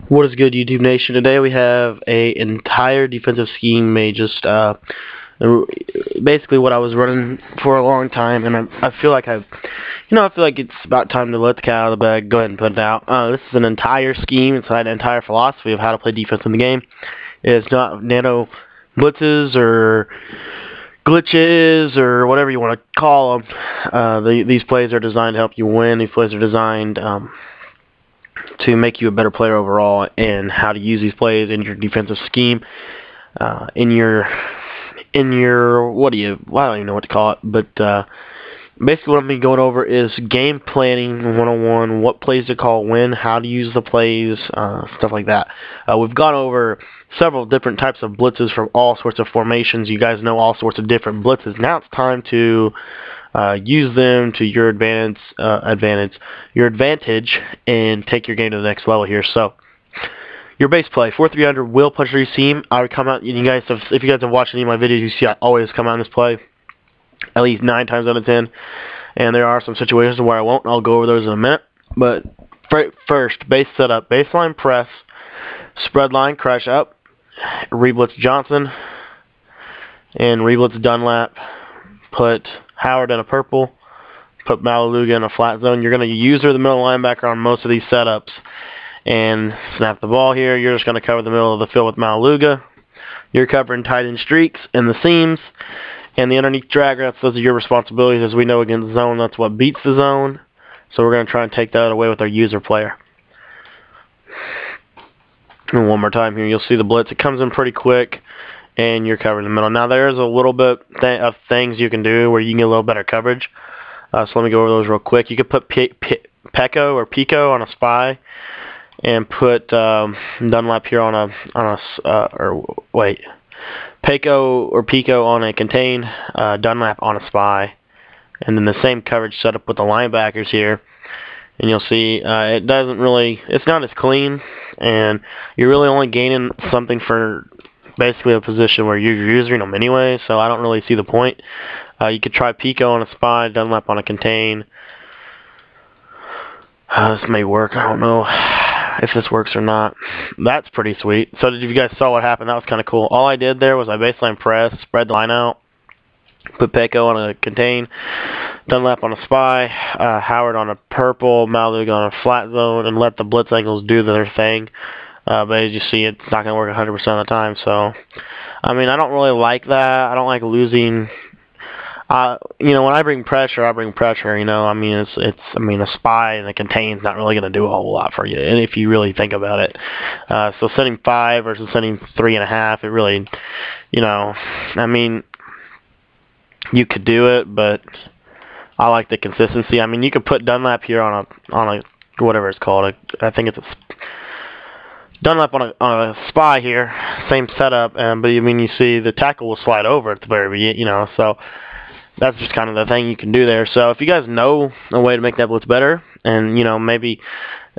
What is good, YouTube Nation? Today we have a entire defensive scheme made just basically what I was running for a long time, and I feel like I feel like it's about time to let the cat out of the bag. Go ahead and put it out. This is an entire scheme. It's an entire philosophy of how to play defense in the game. It's not nano blitzes or glitches or whatever you want to call them. These plays are designed to help you win. These plays are designed to make you a better player overall, and how to use these plays in your defensive scheme, in your I don't even know what to call it, but basically what I'm going to be going over is game planning 101, what plays to call when, how to use the plays, stuff like that. We've gone over several different types of blitzes from all sorts of formations. You guys know all sorts of different blitzes. Now it's time to use them to your advantage, and take your game to the next level here. So, your base play, 4-3 under, will punch your seam. I would come out, and you guys have, if you guys have watched any of my videos, you see I always come out in this play at least 9 times out of 10. And there are some situations where I won't. I'll go over those in a minute. But first, base setup, baseline press, spread line, crash up, reblitz Johnson, and reblitz Dunlap. Put Howard in a purple, put Malaluga in a flat zone. You're going to use her the middle linebacker on most of these setups and snap the ball here. You're just going to cover the middle of the field with Malaluga. You're covering tight end streaks and the seams and the underneath drag routes. Those are your responsibilities. As we know, against zone, that's what beats the zone. So we're going to try and take that away with our user player. And one more time here, you'll see the blitz. It comes in pretty quick, and you're covering the middle. Now, there's a little bit of things you can do where you can get a little better coverage. So let me go over those real quick. You could put Pecco or Pico on a spy, and put Dunlap here on Pecco or Pico on a contain, Dunlap on a spy, and then the same coverage setup with the linebackers here. And you'll see it's not as clean, and you're really only gaining something for basically a position where you're using them anyway, so I don't really see the point. You could try Pico on a spy, Dunlap on a contain. This may work. I don't know if this works or not. That's pretty sweet. So if you guys saw what happened, that was kind of cool. All I did there was I baseline press, spread the line out, put Pecco on a contain, Dunlap on a spy, Howard on a purple, Malaluga on a flat zone, and let the blitz angles do their thing. But as you see, it's not going to work 100% of the time. So, I mean, I don't really like that. I don't like losing. When I bring pressure, I bring pressure. I mean, a spy and a contain's not really going to do a whole lot for you, and if you really think about it. So sending 5 versus sending 3.5, it really, I mean, you could do it, but I like the consistency. I mean, you could put Dunlap here on a whatever it's called. I think it's a Dunlap on a spy here, same setup, but I mean, you see the tackle will slide over at the very beginning, so that's just kind of the thing you can do there. So if you guys know a way to make that blitz better, and maybe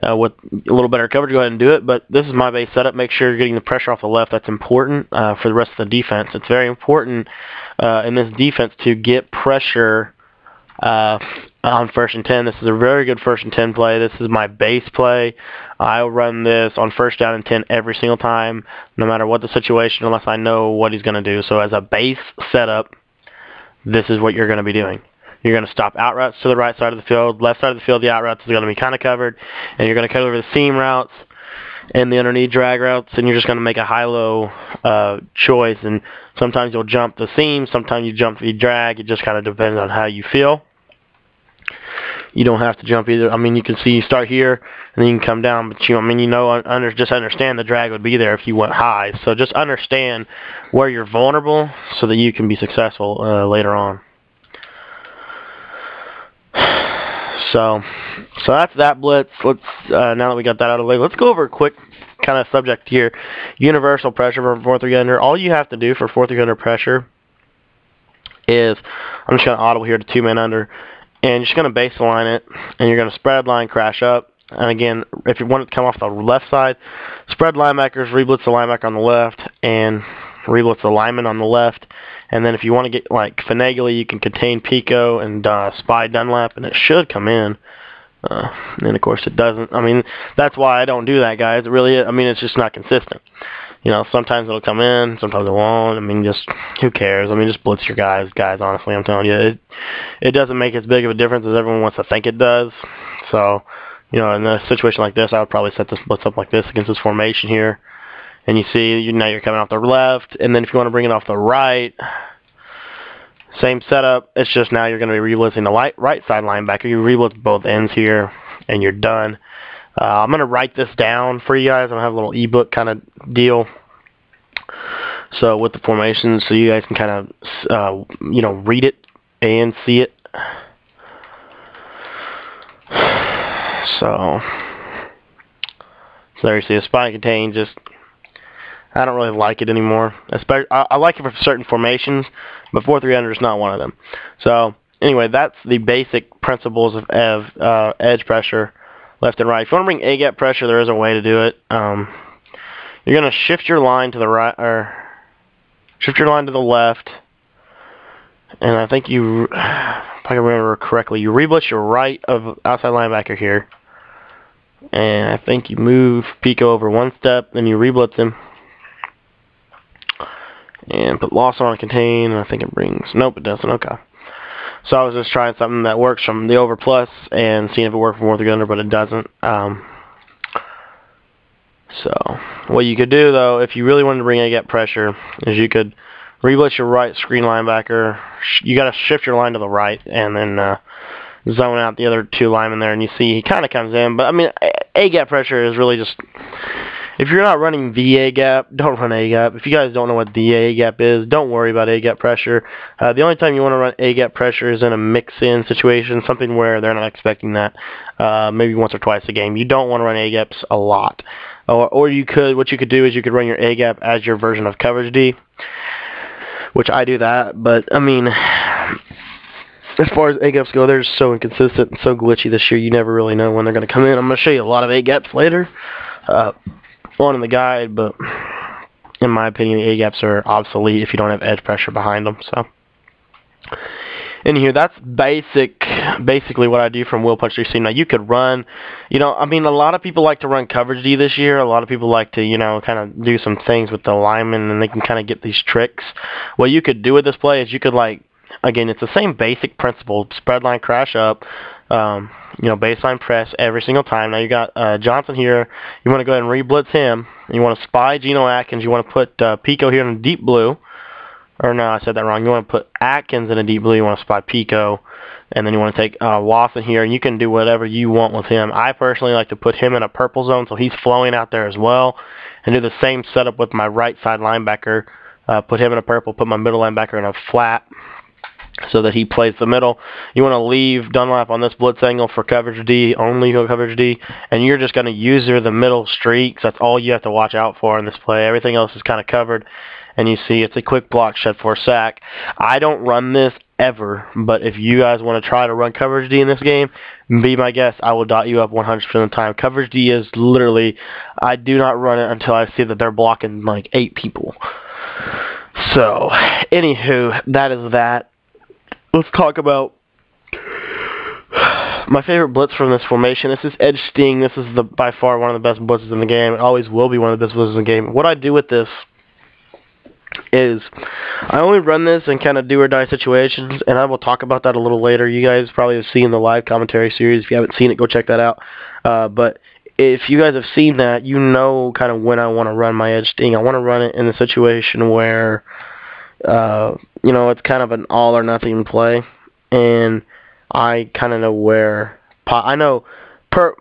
with a little better coverage, go ahead and do it. But this is my base setup. Make sure you're getting the pressure off the left. That's important for the rest of the defense. It's very important in this defense to get pressure on 1st and 10. This is a very good 1st and 10 play. This is my base play. I'll run this on 1st down and 10 every single time, no matter what the situation, unless I know what he's going to do. So as a base setup, this is what you're going to be doing. You're going to stop out routes to the right side of the field. Left side of the field, the out routes are going to be kind of covered. And you're going to cover the seam routes and the underneath drag routes, and you're just going to make a high-low choice. And sometimes you'll jump the seam, sometimes you jump the drag. It just kind of depends on how you feel. You don't have to jump either. I mean, you can see you start here, and then you can come down. But, just understand the drag would be there if you went high. So just understand where you're vulnerable so that you can be successful later on. So that's that blitz. Let's now that we got that out of the way, let's go over a quick kind of subject here. Universal pressure for 4-3 under. All you have to do for 4-3 under pressure is, I'm just going to audible here to 2-man under. And you're just going to baseline it, and you're going to spread line, crash up. And again, if you want it to come off the left side, spread linebackers, reblitz the linebacker on the left, and reblitz the lineman on the left. And then if you want to get like finagly, you can contain Pico and spy Dunlap, and it should come in. And of course it doesn't. I mean, that's why I don't do that, guys. It really is. I mean, it's just not consistent. You know, sometimes it'll come in, sometimes it won't. I mean, just who cares? I mean, just blitz your guys, honestly, I'm telling you. It doesn't make as big of a difference as everyone wants to think it does. So, you know, in a situation like this, I would probably set this blitz up like this against this formation here. And you see, now you're coming off the left, and then if you want to bring it off the right, same setup. It's just now you're going to be re-blitzing the right side linebacker. You re-blitz both ends here, and you're done. I'm going to write this down for you guys. I'm going to have a little ebook kind of deal. So with the formations, so you guys can kind of, you know, read it and see it. So there you see a spy and contain. Just, I don't really like it anymore. Especially, I like it for certain formations, but 4-3 is not one of them. So anyway, that's the basic principles of edge pressure, left and right. If you want to bring A-gap pressure, there is a way to do it. You're going to shift your line to the right, or shift your line to the left, and I think you, if I can remember correctly, you re-blitz your right of outside linebacker here, and I think you move Pico over one step, then you re-blitz him, and put loss on contain, and I think it brings, nope, it doesn't, okay. So I was just trying something that works from the over plus and seeing if it worked from 4-3 under, but it doesn't. So what you could do, though, if you really wanted to bring A-gap pressure, is you could re-blitz your right screen linebacker. You got to shift your line to the right and then zone out the other two linemen there, and you see he kind of comes in. But, I mean, A-gap pressure is really just, if you're not running the A-gap, don't run A-gap. If you guys don't know what the A-gap is, don't worry about A-gap pressure. The only time you want to run A-gap pressure is in a mix-in situation, something where they're not expecting that, maybe once or twice a game. You don't want to run A-gaps a lot. Or you could, what you could do is you could run your A-gap as your version of coverage D, which I do that. But, I mean, as far as A-gaps go, they're so inconsistent and so glitchy this year, you never really know when they're going to come in. I'm going to show you a lot of A-gaps later on in the guide, but in my opinion, the A-gaps are obsolete if you don't have edge pressure behind them. So, in here, that's basically what I do from Will Punch 3C. Now, you could run, you know, I mean, a lot of people like to run coverage D this year. A lot of people like to, you know, kind of do some things with the linemen, and they can kind of get these tricks. What you could do with this play is you could, like, again, it's the same basic principle. Spread line, crash up, you know, baseline press every single time. Now, you got Johnson here. You want to go ahead and re-blitz him. You want to spy Geno Atkins. You want to put Pico here in the deep blue. Or no, I said that wrong. You want to put Atkins in a deep blue. You want to spy Pico. And then you want to take Watson here, and you can do whatever you want with him. I personally like to put him in a purple zone, so he's flowing out there as well. And do the same setup with my right side linebacker. Put him in a purple, put my middle linebacker in a flat, so that he plays the middle. You want to leave Dunlap on this blitz angle for coverage D, only coverage D, and you're just going to use the middle streaks. That's all you have to watch out for in this play. Everything else is kind of covered, and you see it's a quick block shed for a sack. I don't run this ever, but if you guys want to try to run coverage D in this game, be my guest. I will dot you up 100% of the time. Coverage D is literally, I do not run it until I see that they're blocking like 8 people. So, anywho, that is that. Let's talk about my favorite blitz from this formation. This is edge sting. This is by far one of the best blitzes in the game. It always will be one of the best blitzes in the game. What I do with this is I only run this in kind of do or die situations, and I will talk about that a little later. You guys probably have seen the live commentary series. If you haven't seen it, go check that out. But if you guys have seen that, you know kind of when I want to run my edge sting. I want to run it in a situation where you know, it's kind of an all or nothing play, and I kind of know where,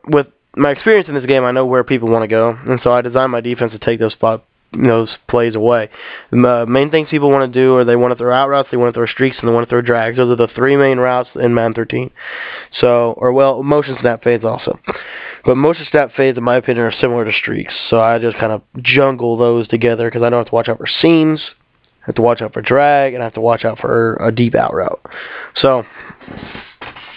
with my experience in this game, I know where people want to go, and so I design my defense to take those plays away. The main things people want to do are they want to throw out routes, they want to throw streaks, and they want to throw drags. Those are the 3 main routes in Madden 13. So, or well, motion snap fades also. But motion snap fades, in my opinion, are similar to streaks. So I just kind of jungle those together because I don't have to watch out for seams, I have to watch out for drag, and I have to watch out for a deep out route. So,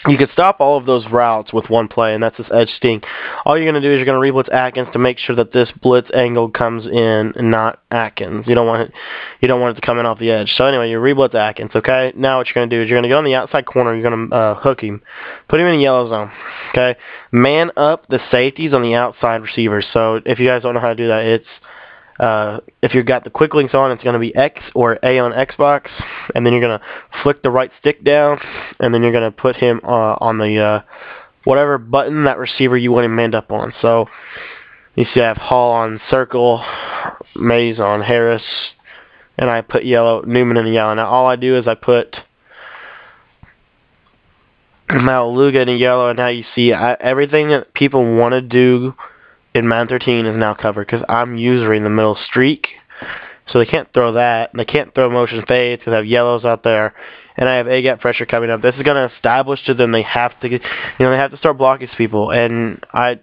You can stop all of those routes with one play, and that's this edge sting. All you're going to do is you're going to re-blitz Atkins to make sure that this blitz angle comes in and not Atkins. You don't want it to come in off the edge. So anyway, you re-blitz Atkins, okay? Now what you're going to do is you're going to go on the outside corner. You're going to hook him. Put him in a yellow zone, okay? Man up the safeties on the outside receivers. So if you guys don't know how to do that, it's if you've got the quick links on, it's going to be X or A on Xbox, and then you're going to flick the right stick down, and then you're going to put him on the whatever button that receiver you want him manned up on. So you see I have Hall on circle, Mays on Harris, and I put Newman in the yellow. Now all I do is I put Malaluga in the yellow, and now you see everything that people want to do in Madden 13 is now covered because I'm using the middle streak, so they can't throw that. They can't throw motion fades because I have yellows out there, and I have A-gap pressure coming up. This is going to establish to them they have to, they have to start blocking people. And I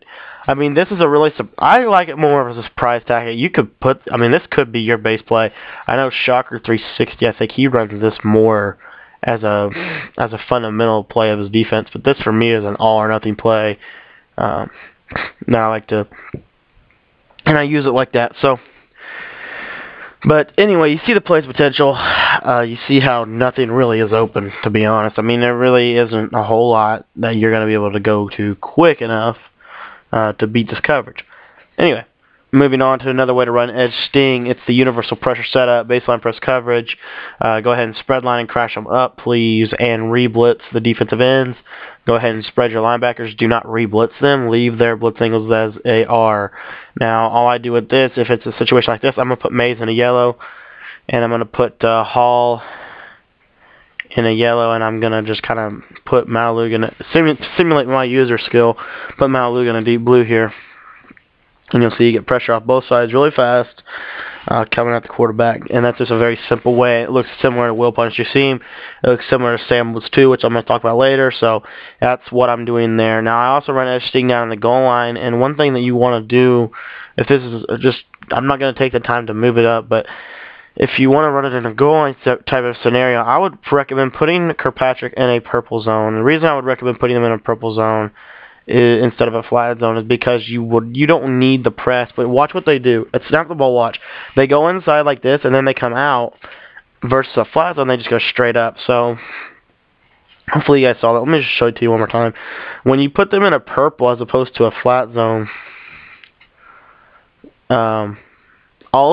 mean, this is a really, I like it more as a surprise tactic. You could put, this could be your base play. I know Shocker 360. I think he runs this more as a fundamental play of his defense, but this for me is an all or nothing play. Now I like to, and I use it like that. So, but anyway, you see the play's potential. You see how nothing really is open, to be honest. There really isn't a whole lot that you're going to be able to go to quick enough to beat this coverage. Anyway, moving on to another way to run edge sting. It's the universal pressure setup, baseline press coverage. Go ahead and spread line and crash them up, please, and re-blitz the defensive ends. Go ahead and spread your linebackers. Do not re-blitz them. Leave their blitz angles as they are. Now, all I do with this, if it's a situation like this, I'm going to put Mays in a yellow, and I'm going to put Hall in a yellow, and I'm going to just kind of put Malaluga in it. Simulate my user skill. Put Malaluga in a deep blue here. And you'll see you get pressure off both sides really fast coming at the quarterback. And that's just a very simple way. It looks similar to Will Punch Your Seam. It looks similar to Sam Woods 2, which I'm going to talk about later. So that's what I'm doing there. Now, I also run edge sting down in the goal line. And one thing that you want to do, if this is just, I'm not going to take the time to move it up, but if you want to run it in a goal line type of scenario, I would recommend putting Kirkpatrick in a purple zone. The reason I would recommend putting them in a purple zone instead of a flat zone is because you don't need the press, but watch what they do. It's snap the ball, watch. They go inside like this, and then they come out, versus a flat zone, they just go straight up. So hopefully you guys saw that. Let me just show it to you one more time. When you put them in a purple as opposed to a flat zone, all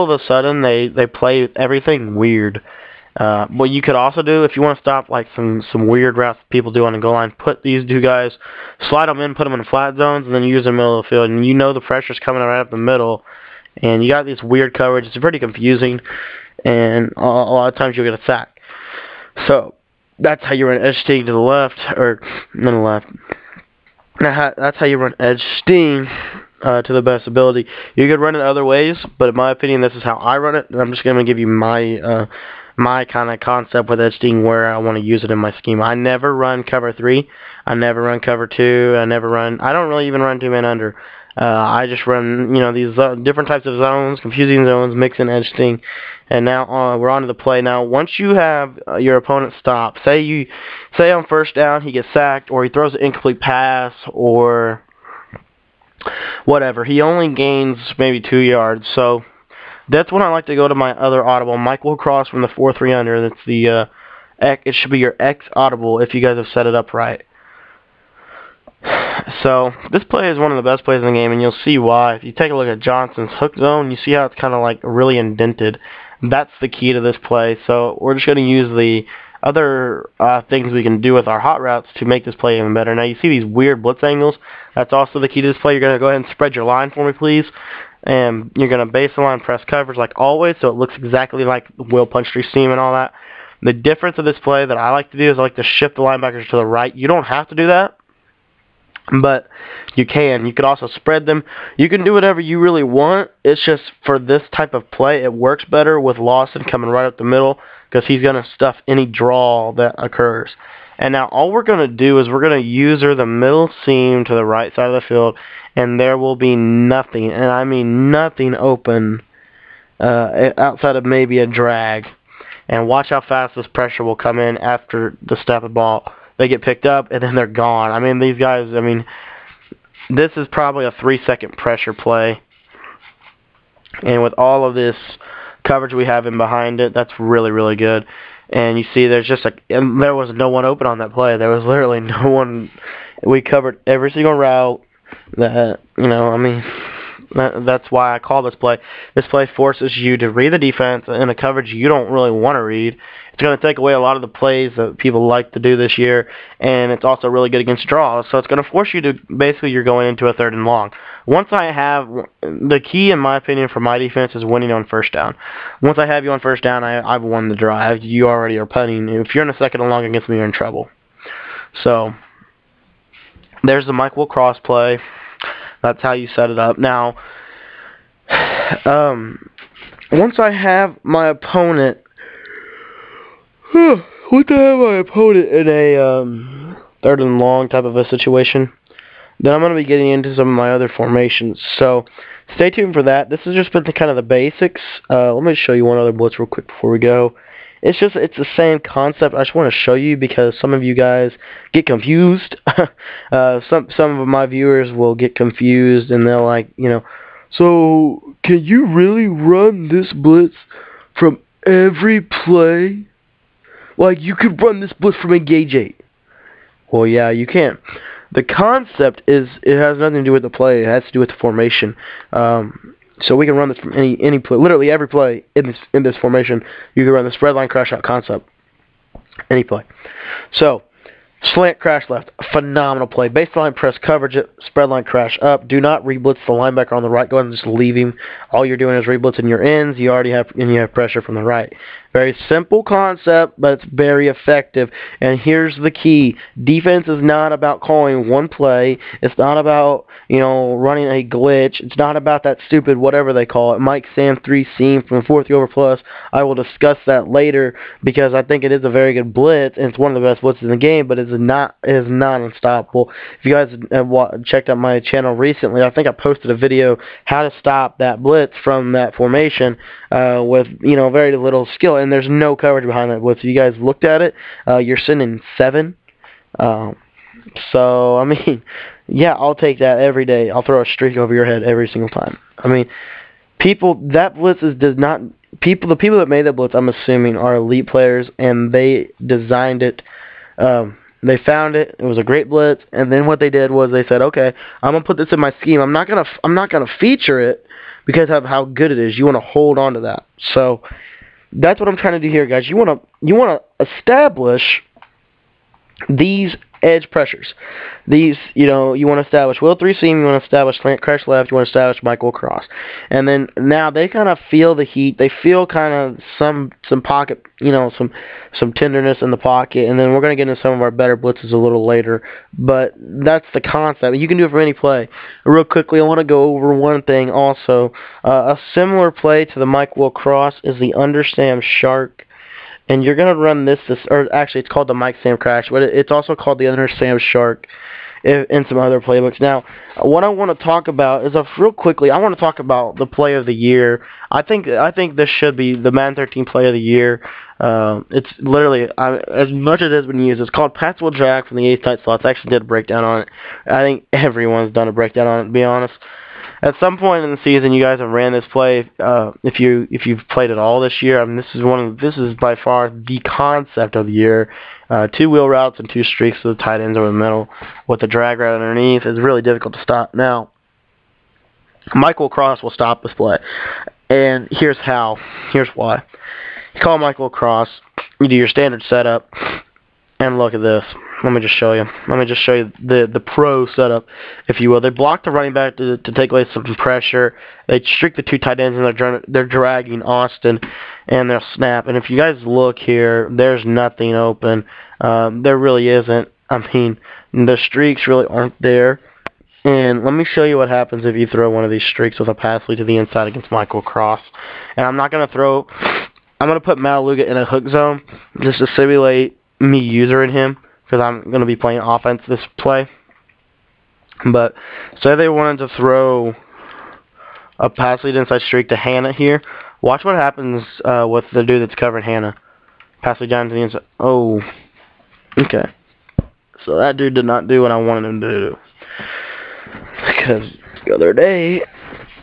of a sudden they play everything weird. What you could also do, if you want to stop like some weird routes people do on the goal line, put these two guys, slide them in, put them in flat zones, and then use the middle of the field. And you know the pressure's coming right up the middle, and you got this weird coverage. It's pretty confusing, and a lot of times you'll get a sack. So that's how you run edge sting to the left, or not the left. That's how you run edge sting to the best ability. You could run it other ways, but in my opinion, this is how I run it. And I'm just going to give you my kind of concept with edge sting, where I want to use it in my scheme. I never run cover 3. I never run cover 2. I don't really even run 2-man under. I just run, these different types of zones, confusing zones, mix and edge sting. And now we're on to the play. Now, once you have your opponent stop, say on first down he gets sacked, or he throws an incomplete pass, or whatever. He only gains maybe 2 yards. So that's when I like to go to my other audible, Michael Cross from the 4-3 under. That's the it should be your X audible if you guys have set it up right. So this play is one of the best plays in the game, and you'll see why. If you take a look at Johnson's hook zone, you see how it's kind of like really indented. That's the key to this play. So we're just going to use the other things we can do with our hot routes to make this play even better. Now you see these weird blitz angles. That's also the key to this play. You're going to go ahead and spread your line for me, please. And you're going to base the line press coverage like always, so it looks exactly like Will Punch Your Seam and all that. The difference of this play that I like to do is I like to shift the linebackers to the right. You don't have to do that, but you can. You could also spread them. You can do whatever you really want. It's just for this type of play, it works better with Lawson coming right up the middle, because he's going to stuff any draw that occurs. And now all we're going to do is we're going to user the middle seam to the right side of the field, and there will be nothing, and I mean nothing open outside of maybe a drag. And watch how fast this pressure will come in after the snap of the ball. they get picked up, and then they're gone. I mean, these guys, I mean, this is probably a 3-second pressure play. And with all of this coverage we have in behind it, that's really, really good. And you see there's just and there was no one open on that play. There was literally no one. We covered every single route that, you know, I mean, that's why I call this play. This play forces you to read the defense in a coverage you don't really want to read. It's going to take away a lot of the plays that people like to do this year, and it's also really good against draws. So it's going to force you to, basically, you're going into a 3rd and long. Once I have, the key in my opinion for my defense is winning on 1st down. Once I have you on 1st down, I've won the drive. You already are punting. If you're in a 2nd and long against me, you're in trouble. So there's the Mike Will cross play. That's how you set it up. Now, once I have my opponent, in a 3rd and long type of a situation, then I'm going to be getting into some of my other formations. So stay tuned for that. This has just been kind of the basics. Let me show you one other blitz real quick before we go. It's the same concept. I just want to show you because some of you guys get confused. Some of my viewers will get confused and they'll like, you know, so can you really run this blitz from every play? Like you could run this blitz from engage 8. Well, yeah, you can. The concept is it has nothing to do with the play. It has to do with the formation. So we can run this from any play, literally every play in this formation. You can run the spread line crash out concept, any play. So slant crash left, phenomenal play. Baseline press coverage it, spread line crash up. Do not reblitz the linebacker on the right. Go ahead and just leave him. All you're doing is reblitzing your ends. You already have pressure from the right. Very simple concept, but it's very effective. And here's the key. Defense is not about calling one play. It's not about, you know, running a glitch. It's not about that stupid whatever they call it, Mike Sam 3 seam from 4th over plus. I will discuss that later because I think it is a very good blitz, and it's one of the best blitzes in the game, but it is not unstoppable. If you guys have checked out my channel recently, I think I posted a video how to stop that blitz from that formation with, you know, very little skill. And there's no coverage behind that blitz. If you guys looked at it, you're sending 7. So, I mean, yeah, I'll take that every day. I'll throw a streak over your head every single time. I mean, that blitz the people that made that blitz, I'm assuming, are elite players, and they designed it. They found it. It was a great blitz, and then what they did was they said, okay, I'm gonna put this in my scheme. I'm not gonna feature it because of how good it is. You want to hold on to that. So that's what I'm trying to do here, guys. You want to establish these edge pressures. These, you know, you want to establish Will 3 seam, you want to establish slant crash left, you want to establish Michael cross. And then now they kind of feel the heat. They feel kind of some pocket, you know, some tenderness in the pocket. And then we're going to get into some of our better blitzes a little later. But that's the concept. You can do it for any play. Real quickly, I want to go over one thing also. A similar play to the Mike Will cross is the under Sam shark. And you're going to run this, or actually it's called the Mike Sam Crash, but it's also called the Under Sam Shark in some other playbooks. Now, what I want to talk about is, real quickly, I want to talk about the play of the year. I think this should be the Madden 13 play of the year. It's literally, as much as it has been used, it's called Pats Will Drag from the 8th tight slots. I actually did a breakdown on it. I think everyone's done a breakdown on it, to be honest. At some point in the season, you guys have ran this play. If you've played it all this year, I mean, this is by far the concept of the year. 2 wheel routes and 2 streaks to the tight ends over the middle with the drag route underneath. It's really difficult to stop. Now, Michael Cross will stop this play, and here's how. Here's why. You call Michael Cross. You do your standard setup, and look at this. Let me just show you. Let me just show you the pro setup, if you will. They block the running back to take away some pressure. They streak the 2 tight ends, and they're dragging Austin, and they'll snap. And if you guys look here, there's nothing open. There really isn't. I mean, the streaks really aren't there. And let me show you what happens if you throw one of these streaks with a pass lead to the inside against Michael Cross. And I'm not going to throw... I'm going to put Malaluga in a hook zone just to simulate me using him, because I'm going to be playing offense this play. But say they wanted to throw a pass lead inside streak to Hannah here. Watch what happens with the dude that's covering Hannah. Pass lead down to the inside. Oh, okay. So that dude did not do what I wanted him to do. Because the other day,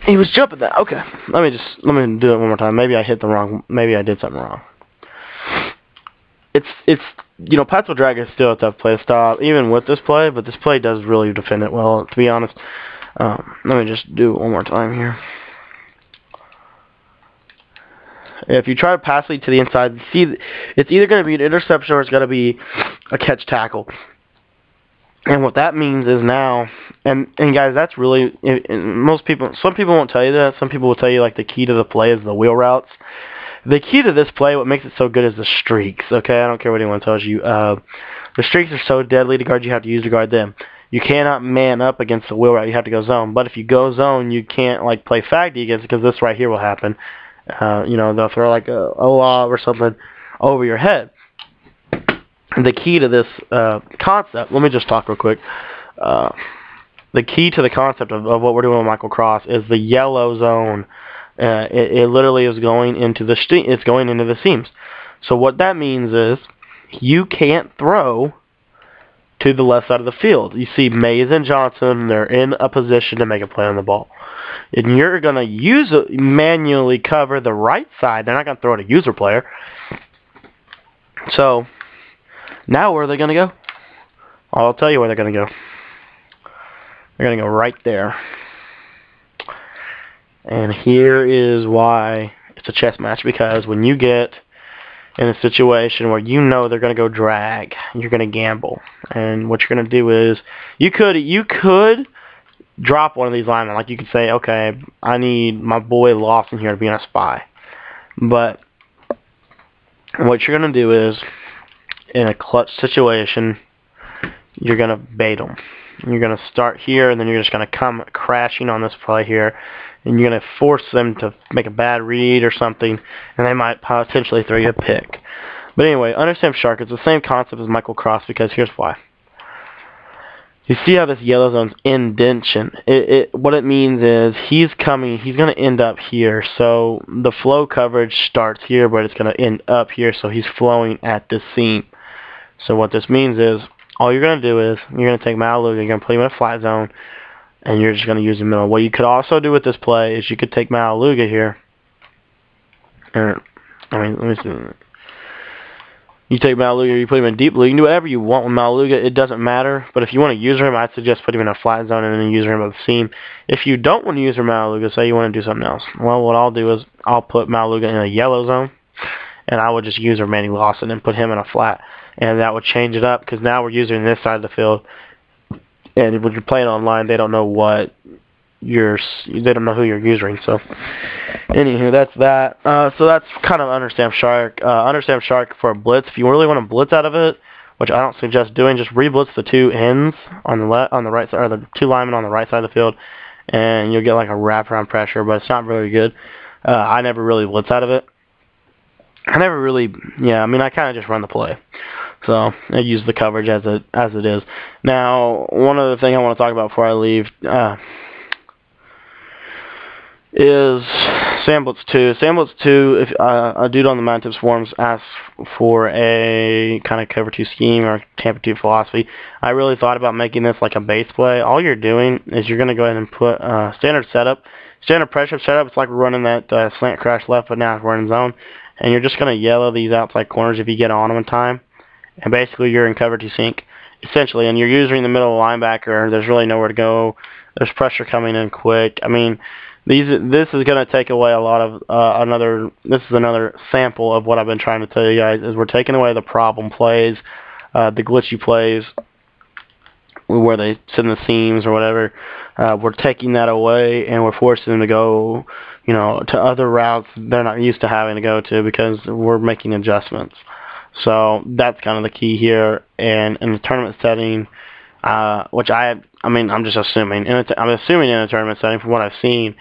he was jumping that. Okay, let me do it one more time. Maybe I did something wrong. It's Pathful Drag is still a tough play to stop, even with this play, but this play does really defend it well, to be honest. Let me just do it one more time here. If you try to pass lead to the inside, you see it's either going to be an interception or it's going to be a catch tackle. And what that means is now, and guys, that's really, some people won't tell you that. Some people will tell you, like, the key to the play is the wheel routes. The key to this play, what makes it so good, is the streaks, okay? I don't care what anyone tells you. The streaks are so deadly to guard, you have to use to guard them. You cannot man up against the wheel route. You have to go zone. But if you go zone, you can't, like, play faggy against it, because this right here will happen. They'll throw, like, a lob or something over your head. The key to this concept, let me just talk real quick. The key to the concept of what we're doing with Michael Cross is the yellow zone. It literally is going into the seams. So what that means is you can't throw to the left side of the field. You see Mays and Johnson, they're in a position to make a play on the ball. And you're going to manually cover the right side. They're not going to throw it a user player. So now where are they going to go? I'll tell you where they're going to go. They're going to go right there. And here is why it's a chess match, because when you get in a situation where you know they're going to go drag, you're going to gamble. And what you're going to do is you could drop one of these linemen. Like, you could say, okay, I need my boy Lawson here to be on a spy. But what you're going to do is, in a clutch situation, you're going to bait them. You're going to start here, and then you're just going to come crashing on this play here, and you're going to force them to make a bad read or something, and they might potentially throw you a pick. But anyway, understand Shark. It's the same concept as Michael Cross, because here's why. You see how this yellow zone's indentation. What it means is he's going to end up here. So the flow coverage starts here, but it's going to end up here, so he's flowing at this seam. So what this means is, all you're going to do is, you're going to take Malaluga, you're going to put him in a flat zone, and you're just going to use the middle. What you could also do with this play is you could take Malaluga here. Let me see. You take Malaluga, you put him in deep blue. You can do whatever you want with Malaluga. It doesn't matter. But if you want to use him, I'd suggest put him in a flat zone and then use him at the seam. If you don't want to use Malaluga, say you want to do something else. Well, what I'll do is I'll put Malaluga in a yellow zone, and I would just use Manny Lawson and put him in a flat. And that would change it up, because now we're using this side of the field. And when you're playing online, they don't know they don't know who you're using. So, anywho, that's that. So that's kind of Understand Shark. Understand Shark for a blitz. If you really want to blitz out of it, which I don't suggest doing, just re-blitz the two ends on the right side, or the two linemen on the right side of the field, and you'll get like a wraparound pressure. But it's not very good. I never really blitz out of it. I kind of just run the play. So I use the coverage as it is. Now, one other thing I want to talk about before I leave is Samblitz 2. Samblitz 2, if a dude on the Madden Tips forums asks for a kind of cover 2 scheme or Tampa 2 philosophy, I really thought about making this like a base play. All you're doing is you're going to go ahead and put standard setup, standard pressure setup. It's like we're running that slant crash left, but now we're in zone. And you're just going to yellow these outside corners if you get on them in time. And basically you're in cover 2 sink, essentially. And you're using the middle of the linebacker. There's really nowhere to go. There's pressure coming in quick. I mean, this is going to take away a lot of this is another sample of what I've been trying to tell you guys, is we're taking away the problem plays, the glitchy plays, where they sit in the seams or whatever. We're taking that away, and we're forcing them to go, to other routes they're not used to having to go to, because we're making adjustments. So that's kind of the key here. And in the tournament setting, which I'm just assuming. I'm assuming in a tournament setting, from what I've seen,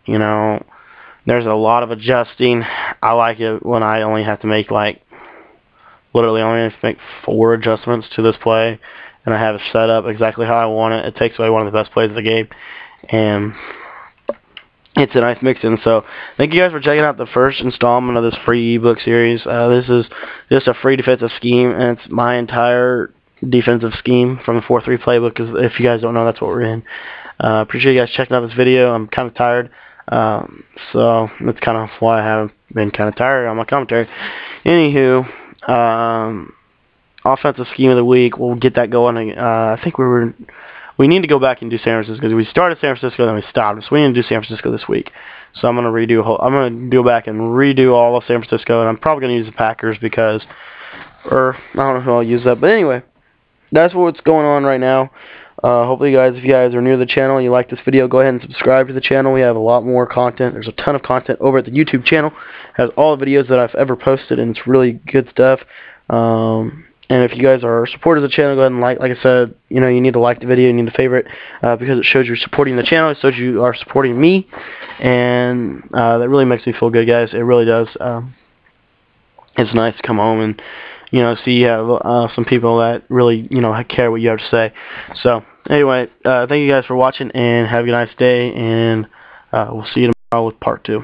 there's a lot of adjusting. I like it when I only have to make literally only have to make 4 adjustments to this play, and I have it set up exactly how I want it. It takes away one of the best plays of the game, and it's a nice mix-in. So thank you guys for checking out the first installment of this free ebook series. This is just a free defensive scheme, and it's my entire defensive scheme from the 4-3 playbook. Cause if you guys don't know, that's what we're in. Appreciate you guys checking out this video. I'm kind of tired, so that's kind of why I haven't been kind of tired on my commentary. Anywho, offensive scheme of the week. We'll get that going. I think we need to go back and do San Francisco, because we started San Francisco then we stopped. So we need to do San Francisco this week. So I'm gonna go back and redo all of San Francisco, and I'm probably gonna use the Packers because, or I don't know who I'll use that, but anyway, that's what's going on right now. Hopefully, guys, if you guys are new to the channel and you like this video, go ahead and subscribe to the channel. We have a lot more content. There's a ton of content over at the YouTube channel. It has all the videos that I've ever posted, and it's really good stuff. And if you guys are supporters of the channel, go ahead and like I said, you need to like the video, you need to favorite, because it shows you're supporting the channel, it shows you are supporting me, and that really makes me feel good, guys. It really does. It's nice to come home and, see you have some people that really, care what you have to say. So, anyway, thank you guys for watching, and have a nice day, and we'll see you tomorrow with part 2.